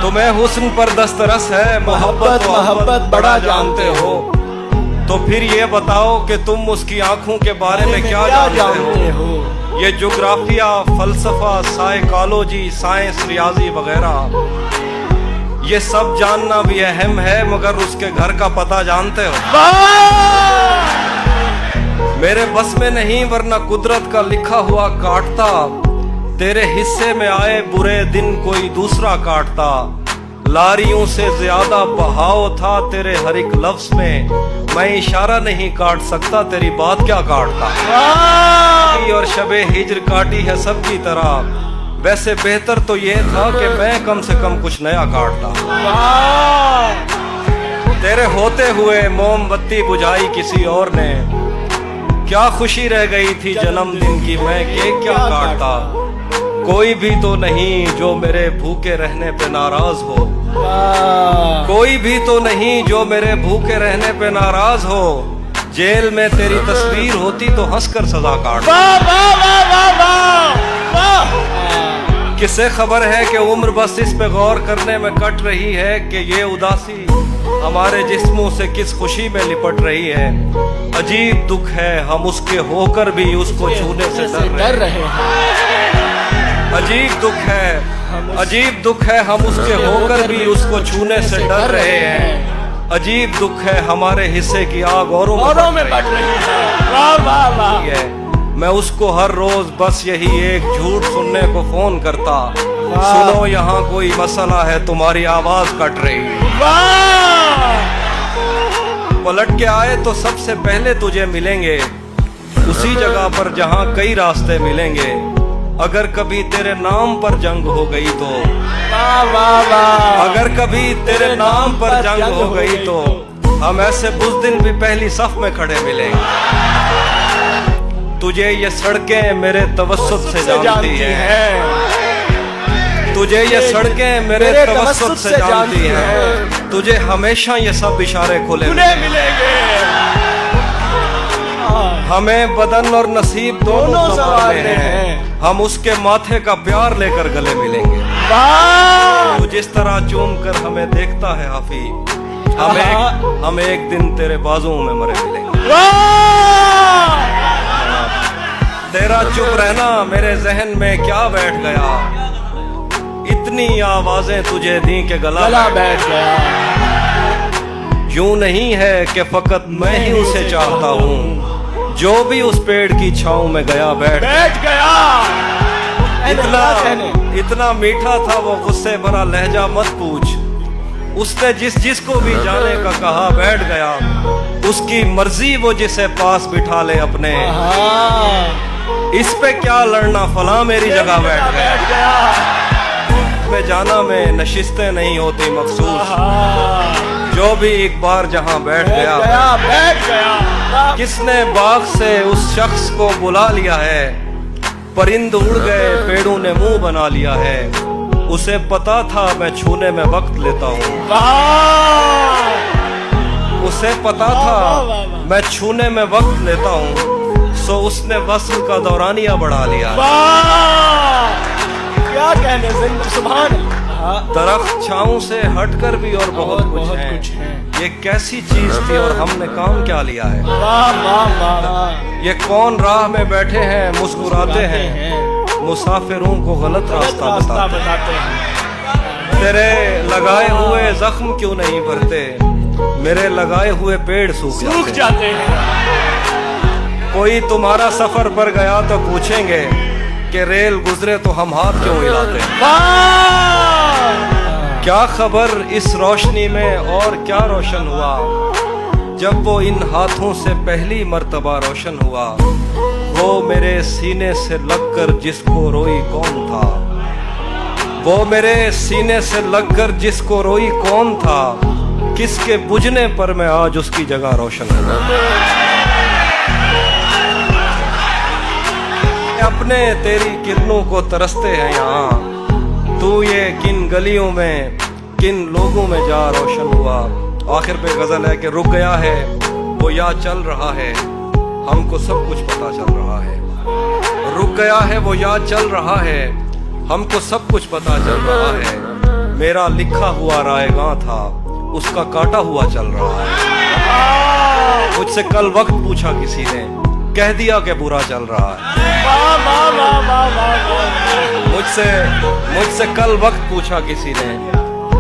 तुम्हें हुस्न पर दस्तरस है, मोहब्बत मोहब्बत बड़ा जानते हो। तो फिर ये बताओ कि तुम उसकी आंखों के बारे में क्या जानते हो। ये ज्योग्राफिया, फलसफा, साइकोलॉजी, साइंस, रियाजी वगैरह, ये सब जानना भी अहम है, मगर उसके घर का पता जानते हो। मेरे बस में नहीं, वरना कुदरत का लिखा हुआ काटता। तेरे हिस्से में आए बुरे दिन कोई दूसरा काटता। लारियों से ज्यादा बहाव था तेरे हर एक लफ्ज में। मैं इशारा नहीं काट सकता, तेरी बात क्या काटता। और शबे हिज्र काटी है सबकी तरह। वैसे बेहतर तो ये था कि मैं कम से कम कुछ नया काटता। तेरे होते हुए मोमबत्ती बुझाई किसी और ने। क्या खुशी रह गई थी जन्मदिन की, मैं केक क्या काटता। कोई भी तो नहीं जो मेरे भूखे रहने पे नाराज हो। कोई भी तो नहीं जो मेरे भूखे रहने पे नाराज हो। जेल में तेरी तस्वीर होती तो हंसकर सजा काटता। किसे खबर है कि उम्र बस इस पे गौर करने में कट रही है कि ये उदासी हमारे जिस्मों से किस खुशी में लिपट रही है। अजीब दुख है हम उसके होकर भी उसको छूने से डर रहे हैं। अजीब दुख है, अजीब दुख है हम उसके होकर भी उसको छूने से डर रहे हैं। अजीब दुख है हमारे हिस्से की आग औरों में बढ़ रही है। वाह वाह वाह। मैं उसको हर रोज बस यही एक झूठ सुनने को फोन करता। सुनो यहाँ कोई मसला है, तुम्हारी आवाज कट रही। पलट के आए तो सबसे पहले तुझे मिलेंगे उसी जगह पर जहाँ कई रास्ते मिलेंगे। अगर कभी तेरे नाम पर जंग हो गई तो, अगर कभी तेरे नाम पर जंग हो गई तो हम ऐसे बुज़दिल भी पहली सफ में खड़े मिलेंगे। तुझे ये सड़कें मेरे तवस्सुत से जानती हैं। तुझे ये सड़कें मेरे तवस्सुत से जानती हैं। तुझे हमेशा ये सब इशारे खुले मिलेंगे। हमें बदन और नसीब दोनों संभालने हैं। हम उसके माथे का प्यार लेकर गले मिलेंगे। तू जिस तरह चूम कर हमें देखता है हाफी, हम एक दिन तेरे बाजुओं में मरे मिलेंगे। तेरा चुप रहना मेरे जहन में क्या बैठ गया। इतनी आवाजें तुझे दी के गला बैठ गया। यूं नहीं है कि फकत मैं ही उसे चाहता हूँ। जो भी उस पेड़ की छांव में गया बैठ गया। इतना मीठा था वो गुस्से भरा लहजा मत पूछ। उसने जिसको भी जाने का कहा बैठ गया। उसकी मर्जी वो जिसे पास बिठा ले अपने। इस पे क्या लड़ना, फला मेरी जगह बैठ गया। में जाना में नशिस्तें नहीं होती मखसूस। जो भी एक बार जहां बैठ गया। किसने बाग से उस शख्स को बुला लिया है। परिंद उड़ गए, पेड़ों ने मुंह बना लिया है। उसे पता था मैं छूने में वक्त लेता हूँ। उसे पता था मैं छूने में वक्त लेता हूँ। सो उसने वस्ल का दौरानिया बढ़ा लिया। क्या कहने, सुभान अल्लाह। दरख्त छाँव से हटकर भी और बहुत कुछ है। ये कैसी चीज थी और हमने काम क्या लिया है। ये कौन राह में बैठे हैं मुस्कुराते हैं। मुसाफिरों को गलत रास्ता बताते हैं। तेरे लगाए हुए जख्म क्यों नहीं भरते। मेरे लगाए हुए पेड़ सूख जाते हैं। कोई तुम्हारा सफर पर गया तो पूछेंगे कि रेल गुजरे तो हम हाथ क्यों हिलाते हैं। क्या खबर इस रोशनी में और क्या रोशन हुआ। जब वो इन हाथों से पहली मर्तबा रोशन हुआ। वो मेरे सीने से लगकर जिसको रोई कौन था। वो मेरे सीने से लगकर जिसको रोई कौन था। किसके बुझने पर मैं आज उसकी जगह रोशन हुआ। अपने तेरी किरणों को तरसते हैं यहाँ। तू ये किन गलियों में किन लोगों में जा रोशन हुआ। आखिर पे गजल है कि रुक गया है वो या चल रहा है। हमको सब कुछ पता चल रहा है। रुक गया है वो या चल रहा है। हमको सब कुछ पता चल रहा है। मेरा लिखा हुआ रायगा था, उसका काटा हुआ चल रहा है। मुझसे कल वक्त पूछा किसी ने, कह दिया कि बुरा चल रहा है। मुझसे कल वक्त पूछा किसी ने,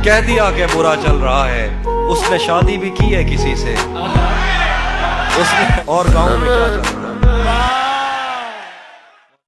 कह दिया कि बुरा चल रहा है। उसने शादी भी की है किसी से, उसने और गांव में क्या चल रहा है।